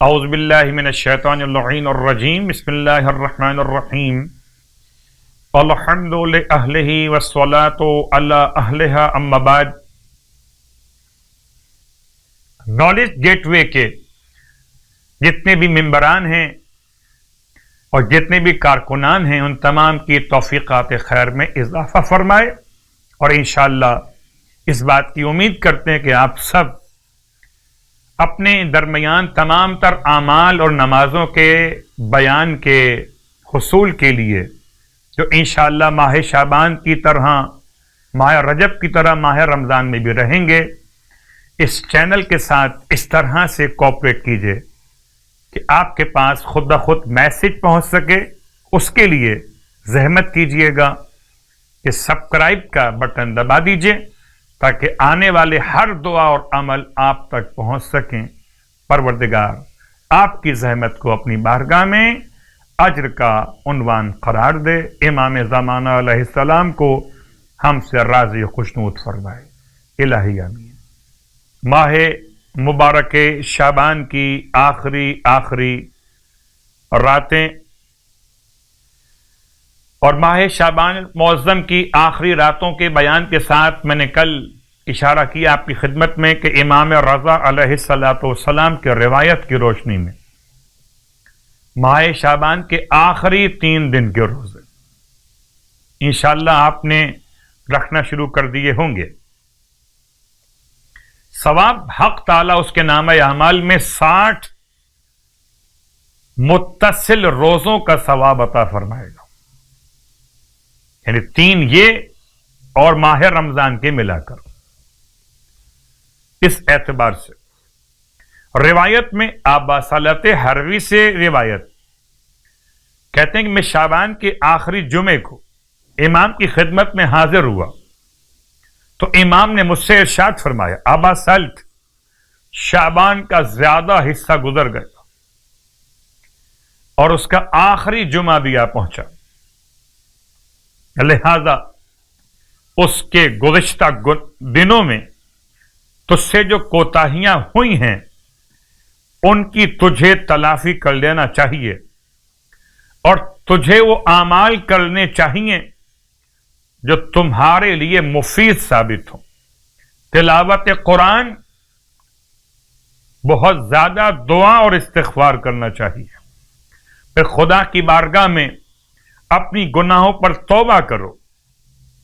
اعوذ باللہ من الشیطان اللعین الرجیم بسم اللہ الرحمن الرحیم الحمد لأہلہ والصلاة علی اہلہا اما بعد۔ نالج گیٹ وے کے جتنے بھی ممبران ہیں اور جتنے بھی کارکنان ہیں ان تمام کی توفیقات خیر میں اضافہ فرمائے، اور انشاءاللہ اس بات کی امید کرتے ہیں کہ آپ سب اپنے درمیان تمام تر اعمال اور نمازوں کے بیان کے حصول کے لیے جو انشاءاللہ ماہ شعبان کی طرح ماہ رجب کی طرح ماہ رمضان میں بھی رہیں گے، اس چینل کے ساتھ اس طرح سے کوآپریٹ کیجئے کہ آپ کے پاس خود بخود میسج پہنچ سکے۔ اس کے لیے زحمت کیجئے گا کہ سبسکرائب کا بٹن دبا دیجئے تاکہ آنے والے ہر دعا اور عمل آپ تک پہنچ سکیں۔ پروردگار آپ کی زحمت کو اپنی بارگاہ میں اجر کا عنوان قرار دے، امام زمانہ علیہ السلام کو ہم سے راضی خوشنود فرمائے، الہی آمین۔ ماہ مبارک شعبان کی آخری راتیں اور ماہ شعبان معظم کی آخری راتوں کے بیان کے ساتھ میں نے کل اشارہ کیا آپ کی خدمت میں کہ امام رضا علیہ السلام کے روایت کی روشنی میں ماہ شعبان کے آخری 3 دن کے روزے انشاءاللہ آپ نے رکھنا شروع کر دیے ہوں گے۔ ثواب حق تعالی اس کے نامہ اعمال میں 60 متصل روزوں کا ثواب عطا فرمائے گا، یعنی 3 یہ اور ماہ رمضان کے ملا کر۔ اس اعتبار سے روایت میں آبا صلت حروی سے روایت کہتے ہیں کہ میں شعبان کے آخری جمعے کو امام کی خدمت میں حاضر ہوا تو امام نے مجھ سے ارشاد فرمایا، آبا سلت شعبان کا زیادہ حصہ گزر گیا اور اس کا آخری جمعہ بھی آ پہنچا، لہذا اس کے گزشتہ دنوں میں تجھ سے جو کوتاہیاں ہوئی ہیں ان کی تجھے تلافی کر لینا چاہیے اور تجھے وہ اعمال کرنے چاہیے جو تمہارے لیے مفید ثابت ہوں۔ تلاوت قرآن، بہت زیادہ دعا اور استغفار کرنا چاہیے، پھر خدا کی بارگاہ میں اپنی گناہوں پر توبہ کرو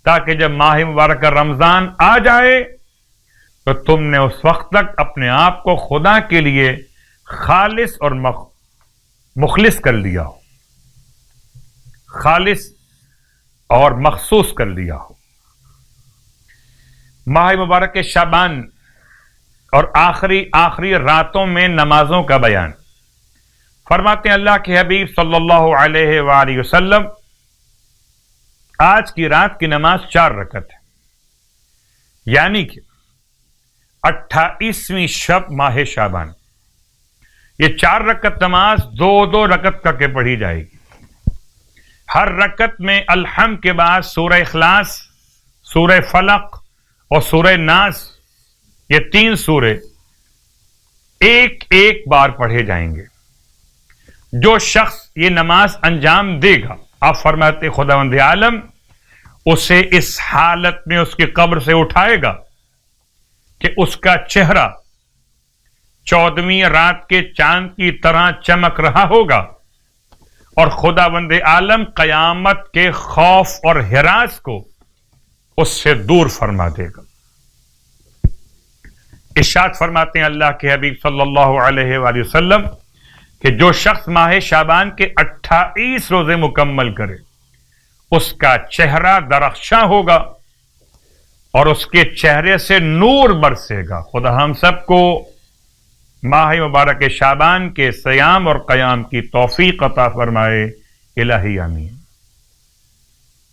تاکہ جب ماہ مبارک رمضان آ جائے تو تم نے اس وقت تک اپنے آپ کو خدا کے لیے خالص اور مخلص کر لیا ہو، خالص اور مخصوص کر لیا ہو۔ ماہ مبارک شعبان اور آخری راتوں میں نمازوں کا بیان فرماتے ہیں اللہ کے حبیب صلی اللہ علیہ وآلہ وسلم، آج کی رات کی نماز 4 رکعت ہے، یعنی کہ 28ویں شب ماہ شعبان، یہ 4 رکعت نماز 2 رکعت کر کے پڑھی جائے گی۔ ہر رکعت میں الحمد کے بعد سورہ اخلاص، سورہ فلق اور سورہ ناس، یہ 3 سورے ایک بار پڑھے جائیں گے۔ جو شخص یہ نماز انجام دے گا، آپ فرماتے خداوند عالم اسے اس حالت میں اس کی قبر سے اٹھائے گا کہ اس کا چہرہ 14ویں رات کے چاند کی طرح چمک رہا ہوگا اور خداوند عالم قیامت کے خوف اور ہراس کو اس سے دور فرما دے گا۔ ارشاد فرماتے ہیں اللہ کے حبیب صلی اللہ علیہ وآلہ وسلم کہ جو شخص ماہ شعبان کے 28 روزے مکمل کرے اس کا چہرہ درخشاں ہوگا اور اس کے چہرے سے نور برسے گا۔ خدا ہم سب کو ماہ مبارک شعبان کے صیام اور قیام کی توفیق عطا فرمائے، الہی آمین۔